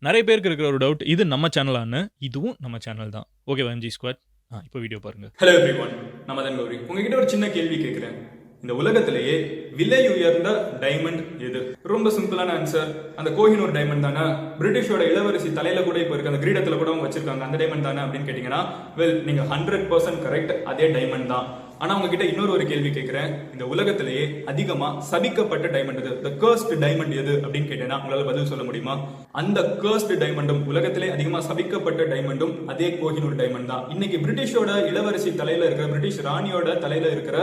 நிறைய பேருக்கு இருக்கிற ஒரு டவுட், இது நம்ம சேனலான்னு. இதுவும் நம்ம சேனல் தான். ஓகேவா எம்ஜி ஸ்குவாட்? இப்போ வீடியோ பாருங்க. ஹலோ எவ்ரிவன், நம்ம தான் கௌரி. உங்ககிட்ட ஒரு சின்ன கேள்வி கேட்கிறேன். இந்த உலகத்திலேயே விலை உயர்ந்த டைமண்ட் எது? ரொம்ப சிம்பிளான ஆன்சர், அந்த கோஹினூர் டைமண்ட் தானே. பிரிட்டிஷோட இளவரசி தலையில கூட இப்போ இருக்கு, அந்த கிரீடத்துல கூட அவங்க வச்சிருக்காங்க, அந்த டைமண்ட் தானே அப்படின்னு கேட்டீங்கன்னா, வெல், நீங்க 100% கரெக்ட், அதே டைமண்ட் தான். ஆனா உங்ககிட்ட இன்னொரு கேள்வி கேட்கிறேன். இந்த உலகத்திலேயே அதிகமா சபிக்கப்பட்ட டைமண்ட் எது? the cursed டைமண்ட் எது அப்படின்னு கேட்டேன்னா உங்களால பதில் சொல்ல முடியுமா? அந்த cursed டைமண்டும், உலகத்திலே அதிகமா சபிக்கப்பட்ட டைமண்டும் அதே கோஹினூர் டைமண்ட் தான். இன்னைக்கு பிரிட்டிஷோட இளவரசி தலையில இருக்கிற, பிரிட்டிஷ் ராணியோட தலையில இருக்கிற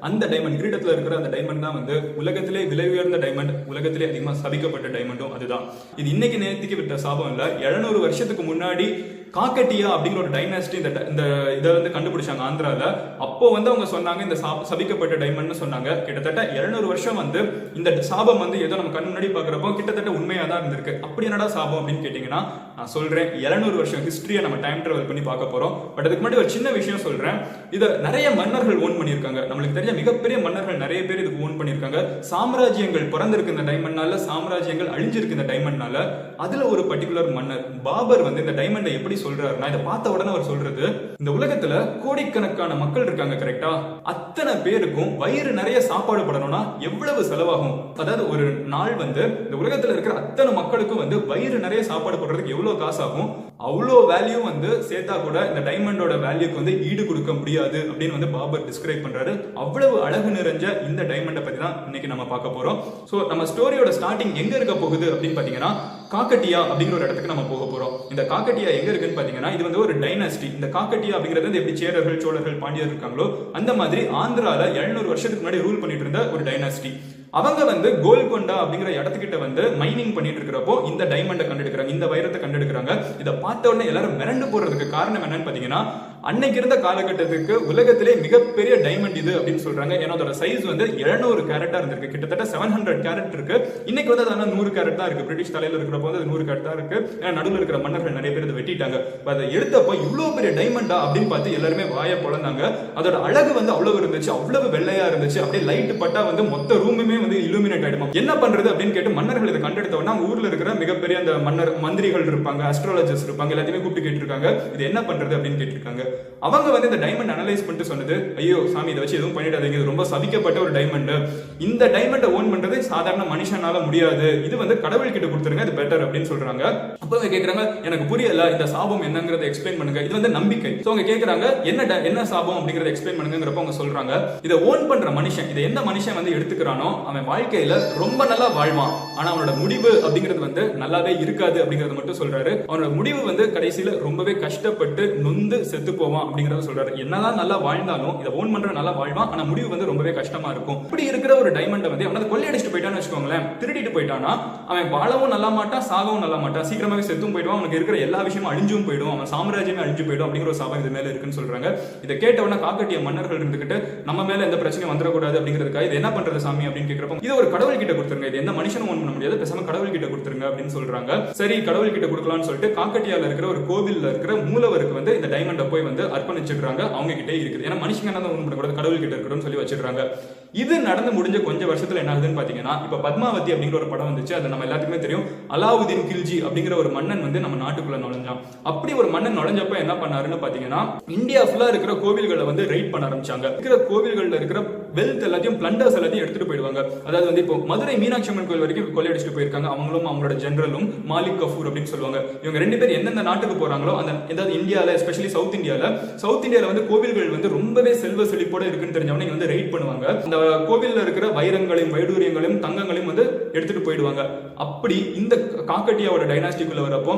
அந்த டைமண்ட், கிரீடத்துல இருக்கிற அந்த டைமண்ட் தான் வந்து உலகத்திலே விலை உயர்ந்த டைமண்ட், உலகத்திலே அதிகமா சபிக்கப்பட்ட டைமண்டும் அதுதான். இது இன்னைக்கு நேர்த்திக்கு விட்ட சாபம் இல்ல. 700 வருஷத்துக்கு முன்னாடி காக்கட்டியா அப்படிங்கிற ஒரு டைனாஸ்டி இந்த இதை வந்து கண்டுபிடிச்சாங்க ஆந்திரால. அப்போ வந்து அவங்க சொன்னாங்க இந்த சபிக்கப்பட்ட டைமண்ட்னு சொன்னாங்க. கிட்டத்தட்ட 700 வருஷம் வந்து இந்த சாபம் வந்து ஏதோ நம்ம கண் முன்னாடி பாக்குறப்போ கிட்டத்தட்ட உண்மையா தான் இருந்திருக்கு. அப்படி என்னடா சாபம் அப்படின்னு கேட்டீங்கன்னா, நான் சொல்றேன், 700 வருஷம் ஹிஸ்டரியை நம்ம டைம் டிராவல் பண்ணி பார்க்க போறோம். பட் அதுக்கு முன்னாடி ஒரு சின்ன விஷயம் சொல்றேன். இதை நிறைய மன்னர்கள் ஓன் பண்ணியிருக்காங்க. நம்மளுக்கு தெரிஞ்ச மிகப்பெரிய மன்னர்கள் நிறைய பேர் இதுக்கு ஓன் பண்ணியிருக்காங்க. சாம்ராஜ்யங்கள் பிறந்திருக்கு இந்த டைமண்ட்னால, சாம்ராஜ்யங்கள் அழிஞ்சிருக்கு இந்த டைமண்ட்னால. அதுல ஒரு பர்டிகுலர் மன்னர் பாபர் வந்து இந்த டைமண்டை எப்படி சொல்றாருன்னா, இதை பார்த்த உடனே அவர் சொல்றது, இந்த உலகத்துல கோடிக்கணக்கான மக்கள் இருக்காங்க, கரெக்டா? அத்தனை பேருக்கும் வயிறு நிறைய சாப்பாடு படணும்னா எவ்வளவு செலவாகும்? அதாவது ஒரு நாள் வந்து இந்த உலகத்துல இருக்கிற அத்தனை மக்களுக்கும் வந்து வயிறு நிறைய சாப்பாடு போடுறதுக்கு எவ்வளவு காசு ஆகும்? அவ்வளோ வேல்யூ வந்து சேர்த்தா கூட இந்த டைமண்டோட வேல்யூக்கு வந்து ஈடு கொடுக்க முடியாது அப்படின்னு வந்து பாபர் டிஸ்கிரைப் பண்றாரு. அவ்வளவு அழகு நிறைஞ்ச இந்த டைமண்டை பத்தி தான் இன்னைக்கு நம்ம பார்க்க போறோம். சோ நம்ம ஸ்டோரியோட ஸ்டார்டிங் எங்க இருக்க போகுது அப்படின்னு பாத்தீங்கன்னா, காக்கட்டியா அப்படிங்கிற ஒரு இடத்துக்கு நம்ம போக போறோம். இந்த காக்கட்டியா எங்க இருக்குன்னு பாத்தீங்கன்னா, இது வந்து ஒரு டைனாஸ்டி. இந்த காக்கட்டியா அப்படிங்கிறது எப்படி சேரர்கள், சோழர்கள், பாண்டியர் இருக்காங்களோ அந்த மாதிரி ஆந்திரால 700 வருஷத்துக்கு முன்னாடி ரூல் பண்ணிட்டு இருந்த ஒரு டைனாஸ்டி. அவங்க வந்து கோல்கொண்டா அப்படிங்கிற இடத்துக்கிட்ட வந்து மைனிங் பண்ணிட்டு இருக்கிறப்போ இந்த டைமண்டை கண்டெடுக்கிறாங்க, இந்த வைரத்தை கண்டெடுக்கிறாங்க. இதை பார்த்த உடனே எல்லாரும் மிரண்டு போறதுக்கு காரணம் என்னன்னு பாத்தீங்கன்னா, அன்னைக்கு இருந்த காலகட்டத்துக்கு உலகத்திலே மிகப்பெரிய டைமண்ட் இது அப்படின்னு சொல்றாங்க. ஏன்னா அதோட சைஸ் வந்து 700 கேரட்டா இருந்திருக்கு, கிட்டத்தட்ட 700 கேரட் இருக்கு. இன்னைக்கு வந்து அதனால 100 கேரட் தான் இருக்கு. பிரிட்டிஷ் தலையில இருக்கிறப்போ வந்து 100 கேரட் தான் இருக்கு. ஏன்னா நடுவில் இருக்கிற மன்னர்கள் நிறைய பேர் இதை வெட்டிட்டாங்க. அதை எடுத்தப்போ இவ்வளவு பெரிய டைமண்டா அப்படின்னு பார்த்து எல்லாருமே வாயை பொழந்தாங்க. அதோட அழகு வந்து அவ்வளவு இருந்துச்சு, அவ்வளவு வெள்ளையா இருந்துச்சு. அப்படியே லைட் பட்டா வந்து மொத்த ரூமுமே வந்து இல்லுமினேட் ஆயிடுமா. என்ன பண்றது அப்படின்னு கேட்டு மன்னர்கள் இதை கண்டெடுத்த உடனே அவங்க ஊர்ல இருக்கிற மிகப்பெரிய அந்த மந்திரிகள் இருப்பாங்க, அஸ்ட்ராலஜர்ஸ் இருப்பாங்க, எல்லாத்தையுமே கூப்பிட்டு கேட்டிருக்காங்க, இது என்ன பண்றது அப்படின்னு கேட்டிருக்காங்க. அவங்க வந்து இந்த டைமண்ட் அனலைஸ் பண்ணிட்டு சொன்னது, ஐயோ சாமி, இதை வச்சு எதுவும் பண்ணிடாதீங்க, இது ரொம்ப சபிக்கப்பட்ட ஒரு டைமண்ட். இந்த டைமண்டை ஓன் பண்றது சாதாரண மனுஷனால முடியாது, இது வந்து கடவுள் கிட்ட கொடுத்துருங்க, இது பெட்டர் அப்படின்னு சொல்றாங்க. அப்போ அவங்க கேட்கறாங்க, எனக்கு புரியல, இந்த சாபம் என்னங்கறத எக்ஸ்பிளைன் பண்ணுங்க. இது வந்து நம்பிக்கை. சோ அவங்க கேட்கறாங்க, என்ன சாபம் அப்படிங்கறத எக்ஸ்பிளைன் பண்ணுங்கிறப்ப அவங்க சொல்றாங்க, இதை ஓன் பண்ற மனுஷன், இதை எந்த மனுஷன் வந்து எடுத்துக்கிறானோ அவன் வாழ்க்கையில ரொம்ப நல்லா வாழ்வான். ஆனா அவனோட முடிவு அப்படிங்கிறது வந்து நல்லாவே இருக்காது அப்படிங்கறது மட்டும் சொல்றாரு. அவனோட முடிவு வந்து கடைசியில ரொம்பவே கஷ்டப்பட்டு நொந்து செத்து போவான் அப்படிங்கறத சொல்றாரு. என்னதான் நல்லா வாழ்ந்தாலும் இதை ஓன் பண்ற நல்லா வாழ்வான், ஆனா முடிவு வந்து ரொம்பவே கஷ்டமா இருக்கும். இப்படி இருக்கிற ஒரு டைமண்டை வந்து அவனை கொள்ளையடிச்சிட்டு போயிட்டான்னு வச்சுக்கோங்களேன், திருடிட்டு போயிட்டானா அவன் வாழவும் நல்லா மாட்டான், சாகவும் நல்லா மாட்டான், சீக்கிரமாவே செத்தும் போயிடுவான், அவனுக்கு இருக்கிற எல்லா விஷயமும் அழிஞ்சும் போயிடும், அவன் சாம்ராஜ்யமே அழிஞ்சு போயிடும் அப்படிங்கிற ஒரு சாபம் இது மேல இருக்குன்னு சொல்றாங்க. இதை கேட்ட உடனே காக்கட்டிய மன்னர்கள் இருந்துகிட்டு, நம்ம மேல எந்த பிரச்சனையும் வந்துடக்கூடாது அப்படிங்கிறதுக்காக இது என்ன பண்றது சாமி அப்படின்னு கேட்கிறப்ப, இது ஒரு கடவுள் கிட்ட கொடுத்துருங்க, இது எந்த மனுஷனும் ஓன் பண்ண முடியாது, பேசாம கடவுள் கிட்ட கொடுத்துருங்க அப்படின்னு சொல்றாங்க. சரி, கடவுள் கிட்ட கொடுக்கலாம்னு சொல்லிட்டு காக்கட்டியால இருக்கிற ஒரு கோவில்ல இருக்கிற மூலவருக்கு வந்து இந்த டைமண்டை போய் வந்து அர்ப்பணிச்சிடுறாங்க. அவங்க கிட்டே இருக்குது, ஏன்னா மனுஷங்க என்ன ஓன் பண்ணக்கூடாது, கடவுள் கிட்ட இருக்கணும்னு சொல்லி வச்சிடுறாங்க. இது நடந்து முடிஞ்ச கொஞ்சம் வருஷத்துல என்ன ஆகுதுன்னு பாத்தீங்கன்னா, இப்ப பத்மாவதி அப்படிங்கிற ஒரு படம் வந்துச்சு, அது நம்ம எல்லாத்துக்குமே தெரியும். அலாவுதீன் கில்ஜி அப்படிங்கிற ஒரு மன்னன் வந்து நம்ம நாட்டுக்குள்ள நுழைஞ்சான். அப்படி ஒரு மன்னன் நுழைஞ்சப்ப என்ன பண்ணாருன்னு பாத்தீங்கன்னா, இந்தியா ஃபுல்லா இருக்கிற கோவில்களை வந்து ரைட் பண்ண ஆரம்பிச்சாங்க. இருக்கிற கோவில்கள்ல இருக்கிற வெல்த் எல்லாத்தையும், பிளண்டர்ஸ் எல்லாத்தையும் எடுத்துட்டு போயிடுவாங்க. அதாவது வந்து இப்போ மதுரை மீனாட்சி அம்மன் கோயில் வரைக்கும் கொள்ளையடிச்சிட்டு போயிருக்காங்க. அவங்களும் அவங்களோட ஜெனரலும் மாலிக் கஃபூர் அப்படின்னு சொல்லுவாங்க. இவங்க ரெண்டு பேர் எந்தெந்த நாட்டுக்கு போறாங்களோ, அந்த ஏதாவது இந்தியால, எஸ்பெஷலி சவுத் இந்தியால வந்து கோவில்கள் வந்து ரொம்பவே செல்வ செழிப்போட இருக்குன்னு தெரிஞ்சவங்க இங்க வந்து ரைட் பண்ணுவாங்க. அந்த கோவில்ல இருக்கிற வைரங்களையும், வைடூரியங்களையும், தங்கங்களையும் வந்து எடுத்துட்டு போயிடுவாங்க. அப்படி இந்த காக்கட்டியாவோட டைனாஸ்டிக்குள்ள வரப்போ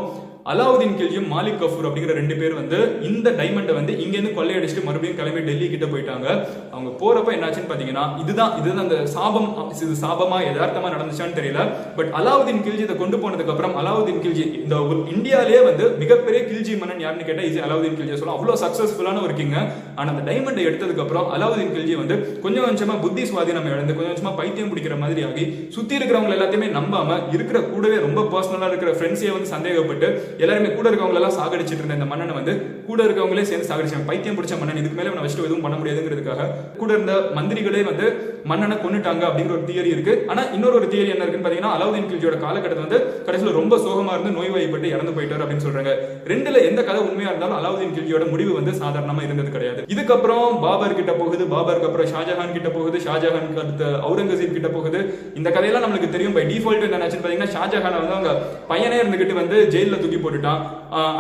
அலாவுதீன் கில்ஜியும் மாலிக் கஃபூர் அப்படிங்கிற ரெண்டு பேர் வந்து இந்த டைமண்டை வந்து இங்க இருந்து கொள்ளையடிச்சிட்டு மறுபடியும் கிளம்பி டெல்லி கிட்ட போயிட்டாங்க. அவங்க போறப்ப என்னாச்சுன்னு பாத்தீங்கன்னா, இதுதான் அந்த சாபம். இது சாபமா யதார்த்தமா நடந்துச்சான்னு தெரியல. பட் அலாவுதீன் கில்ஜி இதை கொண்டு போனதுக்கு அப்புறம், அலாவுதீன் கில்ஜி இந்த இந்தியாலேயே வந்து மிகப்பெரிய கில்ஜி மன்னன் யாருன்னு கேட்டா இது அலாவுதீன் கில்ஜி சொல்ல. அவ்வளவு சக்சஸ்ஃபுல்லான ஒரு கிங். ஆனா அந்த டைமண்டை எடுத்ததுக்கு அப்புறம் அலாவுதீன் கில்ஜி வந்து கொஞ்சம் கொஞ்சமா புத்தி சுவாதீனம் இழந்து, கொஞ்சம் கொஞ்சமா பைத்தியம் பிடிக்கிற மாதிரி ஆகி, சுத்தி இருக்கிறவங்க எல்லாத்தையுமே நம்பாம, இருக்கிற கூடவே ரொம்ப பர்சனலா இருக்கிற ஃப்ரெண்ட்ஸே வந்து சந்தேகப்பட்டு எல்லாருமே கூட இருக்கவங்க எல்லாம் சாகடிச்சிட்டு இருந்த இந்த மன்னனை வந்து கூட இருக்கவங்களே சேர்ந்து சாகடிச்சாங்க. பைத்தியம் பிடிச்ச மன்னன், இதுக்கு மேல இவனை வச்சுட்டு எதுவும் பண்ண முடியாதுங்கிறதுக்காக கூட இருந்த மந்திரிகளே வந்து மன்னனை கொன்னுட்டாங்க அப்படிங்கிற ஒரு தியரி இருக்கு. ஆனா இன்னொரு தியரி என்ன இருக்குன்னு பாத்தீங்கன்னா, அலாவுதீன் கில்ஜியோட காலகட்டத்தில் வந்து கடைசியில் ரொம்ப சோகமா இருந்து நோய்வாய்ப்பட்டு இறந்து போயிட்டார் அப்படின்னு சொல்றாங்க. ரெண்டுல எந்த கதை உண்மையா இருந்தாலும் அலாவுதீன் கில்ஜியோட முடிவு வந்து சாதாரணமா இருந்தது கிடையாது. இதுக்கப்புறம் பாபர் கிட்ட போகுது, பாபருக்கு அப்புறம் ஷாஜஹான் கிட்ட போகுது, ஷாஜஹானுக்கு அடுத்த அவுரங்கசீப் கிட்ட போகுது. இந்த கதையெல்லாம் நம்மளுக்கு தெரியும். பை டிஃபால்ட் என்னாச்சுன்னு பாத்தீங்கன்னா, ஷாஜஹான் வந்து அவங்க பையனே இருந்துகிட்டு வந்து ஜெயில தூக்கி போட்டுட்டான்.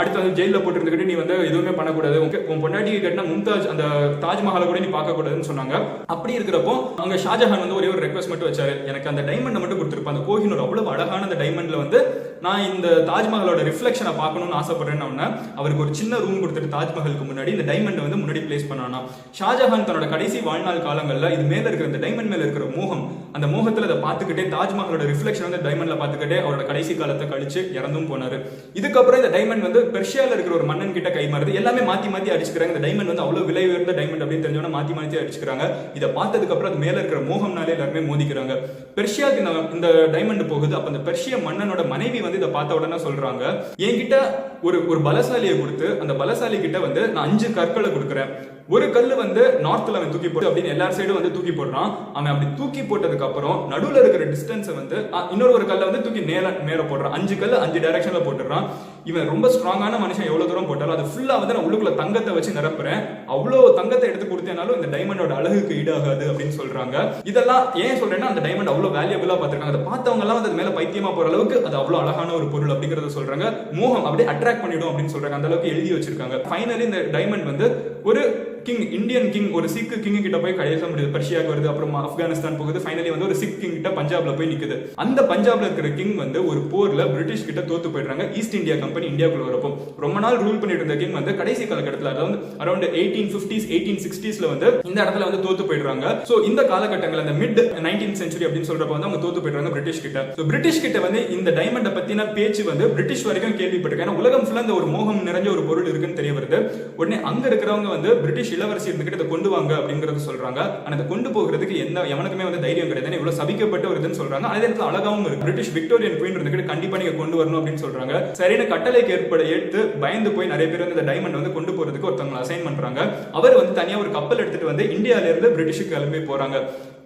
அடுத்து வந்து ஜெயில போட்டு இருந்துகிட்டு நீ வந்து எதுவுமே பண்ணக்கூடாது, உன் பொண்டாட்டிக்கு கட்டின மும்தாஜ் அந்த தாஜ்மஹாலை கூட நீ பார்க்க கூடாதுன்னு சொன்னாங்க. அப்படி இருக்கிறப்போ அங்க ஷாஜஹான் வந்து ஒரே ஒரு ரெக்வஸ்ட் மட்டும் வச்சாரு, எனக்கு அந்த டைமண்ட் மட்டும் கொடுத்துருப்பேன். அந்த கோஹினூர் அவ்வளவு அழகான அந்த டைமண்ட்ல வந்து நான் இந்த தாஜ்மஹலோட ரிஃப்ளெக்ஷனை பார்க்கணும்னு ஆசைப்படுறேன்னு அவருக்கு ஒரு சின்ன ரூம் கொடுத்துட்டு தாஜ்மஹலுக்கு முன்னாடி இந்த டைமண்ட் வந்து முன்னாடி பிளேஸ் பண்ணானா. ஷாஜஹான் தன்னோட கடைசி வாழ்நாள் காலங்கள்ல இது மேல இருக்கிற இந்த டைமண்ட் மேல இருக்கிற மோகம், அந்த மோகத்துல அதை பார்த்துக்கிட்டே தாஜ்மஹலோட ரிஃப்ளெக்ஷன் வந்து டைமண்ட்ல பார்த்துக்கிட்டே அவரோட கடைசி காலத்தை கழிச்சு இறந்தும் போனாரு. இதுக்கப்புறம் இந்த டைமண்ட் வந்து பெர்ஷியால இருக்கிற ஒரு மன்னன் கிட்ட கை மாறுது. எல்லாமே மாத்தி மாத்தி அடிச்சுக்கிறாங்க. இந்த டைமண்ட் வந்து அவ்வளவு விலை உயர்ந்த டைமண்ட் அப்படின்னு தெரிஞ்சவன மாத்தி மாத்தி அடிச்சுக்கிறாங்க. இதை பார்த்ததுக்கு அப்புறம் அது மேல இருக்கிற மோகம்னாலே எல்லாருமே மோதிக்கிறாங்க. பெர்ஷியாக்கு இந்த டைமண்ட் போகுது. அப்ப அந்த பெர்ஷிய மன்னனோட மனைவி வந்து இதை பார்த்த உடனே சொல்றாங்க, என்கிட்ட ஒரு பலசாலியை கொடுத்து அந்த பலசாலி கிட்ட வந்து நான் 5 கற்களை கொடுக்குறேன். ஒரு கல்லு வந்து நார்த்ல அவன் தூக்கி போட்டு அப்படின்னு எல்லா சைடும் வந்து தூக்கி போடுறான். அவன் அப்படி தூக்கி போட்டதுக்கு அப்புறம் நடுவுல இருக்கிற டிஸ்டன்ஸ் வந்து இன்னொரு கல்லை வந்து தூக்கி மேல போடுறான். 5 கல்லு 5 டைரக்ஷன்ல போட்டுறான். இவன் ரொம்ப ஸ்ட்ராங்கான மனுஷன், எவ்வளவு தூரம் போட்டாலும் அது ஃபுல்லா வந்து நான் உள்ளுக்குள்ள தங்கத்தை வச்சு நிரப்புறேன், அவ்வளவு தங்கத்தை எடுத்து கொடுத்தேனாலும் இந்த டைமண்டோட அழகுக்கு ஈடாகாது அப்படின்னு சொல்றாங்க. இதெல்லாம் ஏன் சொல்றேன்னா, அந்த டைமண்ட் அவ்வளவு வேல்யூபிளா பார்த்திருக்காங்க. அதை பார்த்தவங்க எல்லாம் அது மேல பைத்தியமா போற அளவுக்கு அது அவ்வளவு அழகான ஒரு பொருள் அப்படிங்கறத சொல்றாங்க. மோகம் அப்படியே அட்ராக்ட் பண்ணிடும் அப்படின்னு சொல்றாங்க. அந்த அளவுக்கு எழுதி வச்சிருக்காங்க. ஃபைனலி இந்த டைமண்ட் வந்து ஒரு கிங், இந்தியன் கிங், ஒரு சிக் கிங் கிட்ட போய் கையெழுத்த முடியுது. பர்ஷியாவுக்கு வருது, அப்புறம் ஆப்கானிஸ்தான் போகுது. ஃபைனலி வந்து ஒரு சிக் கிங் கிட்ட பஞ்சாப்ல போய் நிக்குது. அந்த பஞ்சாப்ல இருக்கிற கிங் வந்து ஒரு போர்ல பிரிட்டிஷ் கிட்ட தோத்து போயிடுறாங்க. ஈஸ்ட் இந்தியா கம்பெனி இந்தியாவுக்குள்ள வரப்போ ரொம்ப நாள் ரூல் பண்ணிட்டு இருந்த கிங் வந்து கடைசி காலகட்டத்தில், அதாவது அரௌண்ட் 1850s 1860ஸ்ல வந்து இந்த இடத்துல வந்து தோத்து போயிடுறாங்க. சோ இந்த காலகட்டங்கள் அந்த மிட் 19th செஞ்சுரி அப்படின்னு சொல்றப்ப வந்து அவங்க தோத்து போயிடுறாங்க பிரிட்டிஷ் கிட்ட. சோ பிரிட்டிஷ் கிட்ட வந்து இந்த டைமண்ட பத்தின பேச்சு வந்து பிரிட்டிஷ் வரைக்கும் கேள்விப்பட்டிருக்கேன். ஏன்னா உலகம் ஃபுல்லா இந்த ஒரு மோகம் நிறைஞ்ச ஒரு பொருள் இருக்குன்னு தெரிய வருது. உடனே அங்க இருக்கிறவங்க வந்து பிரிட்டிஷ் இளவரசி இருந்துகிட்டு இதை கொண்டு வாங்க அப்படிங்கறது சொல்றாங்க. ஆனா அதை கொண்டு போகிறதுக்கு எவனுக்குமே வந்து தைரியம் கிடையாது. இவ்வளவு சபிக்கப்பட்ட ஒரு இதுன்னு சொல்றாங்க. அதே இடத்துல அழகாவும் இருக்கு. பிரிட்டிஷ் விக்டோரியன் குயின் இருந்துகிட்டு கண்டிப்பா நீங்க கொண்டு வரணும் அப்படின்னு சொல்றாங்க. சரின்னு கட்டளைக்கு ஏற்று பயந்து போய் நிறைய பேர் வந்து இந்த டைமண்ட் வந்து கொண்டு போறதுக்கு ஒருத்தவங்க அசைன் பண்றாங்க. அவர் வந்து தனியா ஒரு கப்பல் எடுத்துட்டு வந்து இந்தியால இருந்து பிரிட்டிஷுக்கு கிளம்பி போறாங்க.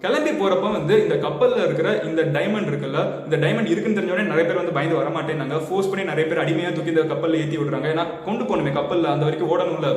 கிளம்பி போறப்ப வந்து இந்த கப்பல்ல இருக்கிற இந்த டைமண்ட் இருக்குல்ல, இந்த டைமண்ட் இருக்குன்னு தெரிஞ்சோடனே நிறைய பேர் வந்து பயந்து வர மாட்டேன்னாங்க. ஃபோர்ஸ் பண்ணி நிறைய பேர் அடிமையா தூக்கி இந்த கப்பல்ல ஏத்தி விடுறாங்க. ஏன்னா கொண்டு போகணுமே கப்பல்ல, அந்த வரைக்கும் ஓடணும்ல.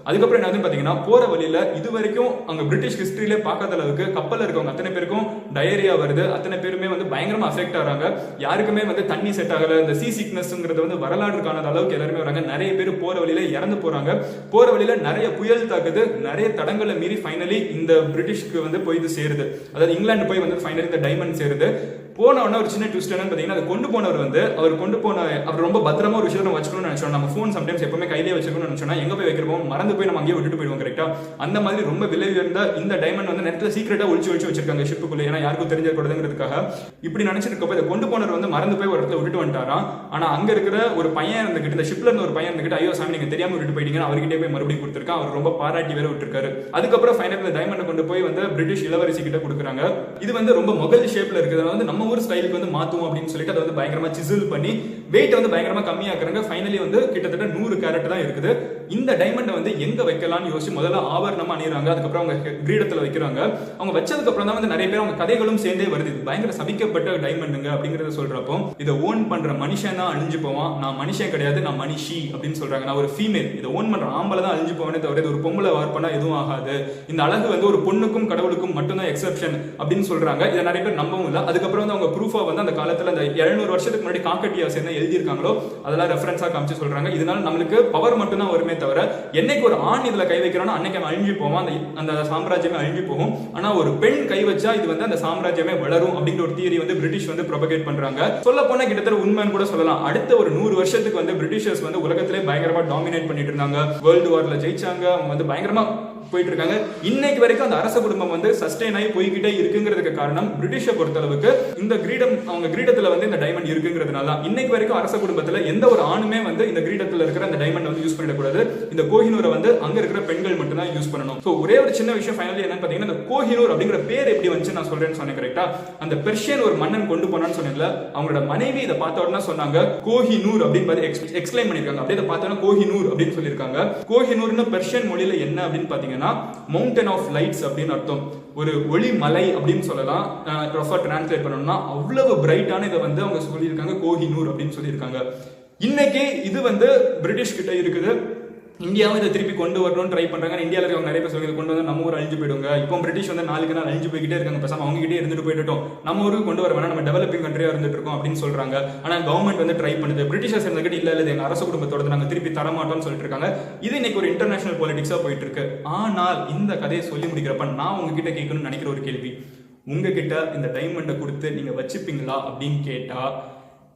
அதுக்கப்புறம் என்ன பாத்தீங்கன்னா, போற வழியில இது வரைக்கும் அங்க பிரிட்டிஷ் ஹிஸ்டரியிலே பார்க்காத அளவுக்கு கப்பல்ல இருக்கவங்க அத்தனை பேருக்கும் டயரியா வருது. அத்தனை பேருமே வந்து பயங்கரமா அஃபெக்ட் ஆறாங்க. யாருக்குமே வந்து தண்ணி செட் ஆகல. இந்த சீ சிக்னஸ்ங்கிறது வந்து வரலாறு காணாத அளவுக்கு எல்லாருமே வராங்க. நிறைய பேர் போற வழியில இறந்து போறாங்க. போற வழியில நிறைய புயல் தாக்குது. நிறைய தடங்களை மீறி ஃபைனலி இந்த பிரிட்டிஷ்க்கு வந்து போய் இது சேருது. அதாவது இங்கிலாந்து போய் வந்து ஃபைனலி இந்த டைமண்ட் சேருது. போன உடனே ஒரு சின்ன ட்விஸ்ட் என்னன்னு பாத்தீங்கன்னா, அதை கொண்டு போனவர் வந்து அவர் ரொம்ப பத்திரமா ஒரு விஷயத்தை வச்சுக்கணும்னு நினைச்சோம். நம்ம போன் சம்டைம்ஸ் எப்பவுமே கையிலே வச்சுக்கணும்னு நினைச்சோம்னா எங்க போய் வைக்கிறோம், மறந்து போய் நம்ம அங்கேயே விட்டுட்டு போயிடுவோம். கரெக்டா அந்த மாதிரி ரொம்ப விலை உயர்ந்த இந்த டைமண்ட் வந்து நேரத்தில் சீக்கிரட்டா ஒழிச்சு வச்சிருக்காங்க ஷிப்புக்குள்ள. ஏன்னா யாருக்கும் தெரிஞ்சிடக்கூடாதுங்கிறதுக்காக இப்படி நினைச்சிருக்கப்ப இதை கொண்டு போனவர் வந்து மறந்து போய் ஒரு இடத்துல விட்டுட்டு வந்துட்டாராம். ஆனா அங்க இருக்கிற ஒரு பையன் இருந்துகிட்டு, இந்த ஷிப்ல இருந்த ஒரு பையன் இருந்துகிட்டு, ஐயோ சாமி நீங்க தெரியாம விட்டுட்டு போயிட்டீங்கன்னு அவர்கிட்ட போய் மறுபடியும் கொடுத்துருக்கான். அவர் ரொம்ப பாராட்டி வேற விட்டுருக்காரு. அதுக்கப்புறம் ஃபைனல் இந்த டைமண்ட் கொண்டு போய் வந்து பிரிட்டிஷ் இளவரசி கிட்ட கொடுக்குறாங்க. இது வந்து ரொம்ப மொகல் ஷேப்ல இருக்குது. வந்து நம்ம ஊர் ஸ்டைலுக்கு வந்து மாத்துவோம் அப்படின்னு சொல்லிட்டு அதை வந்து பயங்கரமா சிசில் பண்ணி வெயிட் வந்து பயங்கரமா கம்மியாக்குறாங்க. ஃபைனலி வந்து கிட்டத்தட்ட 100 கேரட் தான் இருக்குது. இந்த டைமண்ட் வந்து எங்க வைக்கலாம்னு யோசிச்சு முதல்ல ஆபரணமா அணிறாங்க. அதுக்கப்புறம் அவங்க கிரீடத்துல வைக்கிறாங்க. அவங்க வச்சதுக்கு அப்புறம் தான் வந்து நிறைய பேர் அவங்க கதைகளும் சேர்ந்தே வருது. பயங்கர சபிக்கப்பட்ட டைமண்டுங்க அப்படிங்கறத சொல்றப்போ இதை ஓன் பண்ற மனுஷன் தான் அழிஞ்சு போவான். நான் மனுஷன் கிடையாது, நான் மனுஷி அப்படின்னு சொல்றாங்க. நான் ஒரு ஃபீமேல், இதை ஓன் பண்ற ஆம்பளை தான் அழிஞ்சு போவேனே தவிர இது ஒரு பொம்பளை வார் பண்ணா எதுவும் ஆகாது. இந்த அழகு வந்து ஒரு பொண்ணுக்கும் கடவுளுக்கும் மட்டும்தான் எக்ஸெப்ஷன் அப்படின்னு சொல்றாங்க. இதை நிறைய பேர் நம்பவும் இல்லை. அதுக்கப்புறம் வந்து அவங்க ப்ரூஃபா வந்து அந்த காலத்துல அந்த 700 வருஷத்துக்கு முன்னாடி காக்கட்டியா சேர்ந்து எழுதியிருக்காங்களோ அதெல்லாம் ரெஃபரன்ஸா காமிச்சு சொல்றாங்க. இதனால நம்மளுக்கு பவர் மட்டும் தான் வருமே தவிர என்னைக்கு ஒரு ஆண் இதுல கை வைக்கிறானோ அன்னைக்கு அவன் அழிஞ்சு போவான், அந்த சாம்ராஜ்யமே அழிஞ்சு போகும். ஆனா ஒரு பெண் கை வச்சா இது வந்து அந்த சாம்ராஜ்யமே வளரும் அப்படிங்கிற ஒரு தியரி வந்து பிரிட்டிஷ் வந்து ப்ரொபகேட் பண்றாங்க. சொல்ல போனா கிட்டத்தட்ட உண்மைன்னு கூட சொல்லலாம். அடுத்த ஒரு 100 வருஷத்துக்கு வந்து பிரிட்டிஷர்ஸ் வந்து உலகத்திலே பயங்கரமா டாமினேட் பண்ணிட்டு இருந்தாங்க. வேர்ல்டு வார்ல ஜெயிச்சாங்க. அவங்க வந்து பயங்கரமா போயிட்டு இருக்காங்க. இன்னைக்கு வரைக்கும் அந்த அரச குடும்பம் வந்து சஸ்டெயின் ஆகி போய்கிட்டே இருக்குங்கிறதுக்கு காரணம் பிரிட்டிஷை பொறுத்தளவுக்கு இந்த கிரீடம், அவங்க கிரீடத்துல வந்து இந்த டைமண்ட் இருக்குங்கிறதுனால இன்னைக்கு வரைக்கும் அரச குடும்பத்துல எந்த ஒரு ஆணுமே வந்து இந்த கிரீடத்துல இருக்கிற அந்த டைமண்ட் வந்து யூஸ் பண்ணிடக்கூடாது. இந்த கோஹினூரை வந்து அங்க இருக்கிற பெண்கள் மட்டும் தான் யூஸ் பண்ணணும். சோ ஒரே ஒரு சின்ன விஷயம் ஃபைனலி என்னன்னு பாத்தீங்கன்னா, இந்த கோஹினூர் அப்படிங்கிற பேர் எப்படி வந்துச்சு நான் சொல்றேன்னு சொன்னேன் கரெக்டா. அந்த பெர்ஷியன் ஒரு மன்னன் கொண்டு போனான்னு சொன்னேன்ல, அவங்களோட மனைவி இதை பார்த்த உடனே சொன்னாங்க கோஹினூர் அப்படின்னு பார்த்து எக்ஸ்பிளைன் பண்ணிருக்காங்க. அப்படியே இதை பார்த்தோன்னா கோஹினூர் அப்படின்னு சொல்லியிருக்காங்க. கோஹினூர்னு பெர்ஷியன் மொழியில என்ன அப்படின்னு பாத்தீங்கன்னா மவுண்டன் ஆஃப் லைட்ஸ் அப்படின்னு அர்த்தம். ஒரு ஒளி மலை அப்படின்னு சொல்லலாம். ரஃபா டிரான்ஸ்லேட் பண்ணணும்னா அவ்வளவு பிரைட்டான இதை வந்து அவங்க சொல்லியிருக்காங்க கோஹினூர் அப்படின்னு சொல்லியிருக்காங்க. இன்னைக்கு இது வந்து பிரிட்டிஷ் கிட்ட இருக்குது. இந்தியாவும் இதை திருப்பி கொண்டு வரணும்னு ட்ரை பண்றாங்க. இந்தியாவில் இருக்கவங்க நிறைய பேர் சொல்லி கொண்டு வந்து நம்ம ஊர் அழிஞ்சு போயிடுங்க. இப்போ பிரிட்டிஷ் வந்து நாளுக்கு நாள் அழிஞ்சு போய்கிட்டே இருக்காங்க. பேசாம அவங்க கிட்டே இருந்துட்டு போயிட்டோம், நம்ம ஊருக்கு கொண்டு வர வேணா, நம்ம டெவலப்பிங் கண்ட்ரியா இருந்துட்டு இருக்கோம் அப்படின்னு சொல்றாங்க. ஆனா கவர்மெண்ட் வந்து ட்ரை பண்ணுது. பிரிட்டிஷர்ஸ் இருந்துகிட்டு இல்ல இல்ல எங்க அரச குடும்பத்தோட நாங்க திருப்பி தரமாட்டோம்னு சொல்லிட்டு இருக்காங்க. இது இன்னைக்கு ஒரு இன்டர்நேஷனல் பாலிடிக்ஸா போயிட்டு இருக்கு. ஆனால் இந்த கதையை சொல்லி முடிக்கிறப்ப நான் உங்ககிட்ட கேட்கணும்னு நினைக்கிற ஒரு கேள்வி, உங்ககிட்ட இந்த டைமண்டை கொடுத்து நீங்க வச்சுப்பீங்களா அப்படின்னு கேட்டா,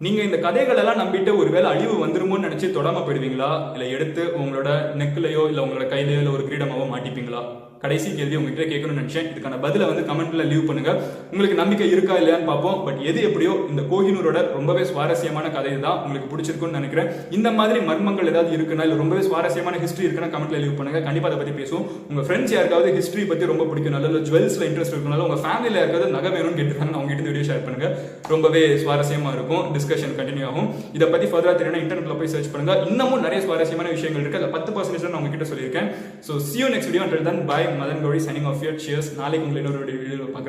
நீங்க இந்த கதைகள் எல்லாம் நம்பிட்டு ஒருவேளை அழிவு வந்துருமோன்னு நினைச்சு தொடாம போயிடுவீங்களா, இல்ல எடுத்து உங்களோட நெக்லையோ இல்ல உங்களோட கையிலயோ இல்ல ஒரு கிரீடமாவோ மாட்டிப்பீங்களா? கடைசி கேள்வி உங்ககிட்ட கேட்கணும்னு நினைச்சேன். இதுக்கான பதில வந்து கமெண்ட்ல லீவ் பண்ணுங்க. உங்களுக்கு நம்பிக்கை இருக்கா இல்லையான்னு பார்ப்போம். பட் எது எப்படியோ இந்த கோஹினூரோட ரொம்பவே சுவாரஸ்யமான கதை தான். உங்களுக்கு பிடிச்சிருக்கும்னு நினைக்கிறேன். இந்த மாதிரி மர்மங்கள் ஏதாவது இருக்குன்னா இல்ல ரொம்பவே சுவாரஸ்யமான ஹிஸ்டரி இருக்குன்னா கமெண்ட்ல லீவ் பண்ணுங்க. கண்டிப்பா அதை பத்தி பேசுவோம். உங்க ஃப்ரெண்ட்ஸ் யாருக்காவது ஹிஸ்டரி பத்தி ரொம்ப பிடிக்கணும், இல்ல ஜுவல்ஸ்ல இன்ட்ரெஸ்ட் இருக்கனால உங்க ஃபேமிலியில யாருக்காவது நகை வேணும்னு கேட்டுருக்காங்க, அவங்க கிட்ட வீடியோ ஷேர் பண்ணுங்க. ரொம்பவே சுவாரஸ்யமா இருக்கும். டிஸ்கஷன் கண்டினியூ ஆகும். இதை பத்தி ஃபர்தரா தெரியணும் இன்டர்நெட்ல போய் சர்ச் பண்ணுங்க. இன்னமும் நிறைய சுவாரஸ்யமான விஷயங்கள் இருக்கு. அதை 10% நான் உங்ககிட்ட சொல்லியிருக்கேன். So see you next video. Until then, bye. Madan Gauri signing off here. Cheers. நாளைக்கு உங்களை இன்னொரு வீடியோவில் பார்க்குறேன்.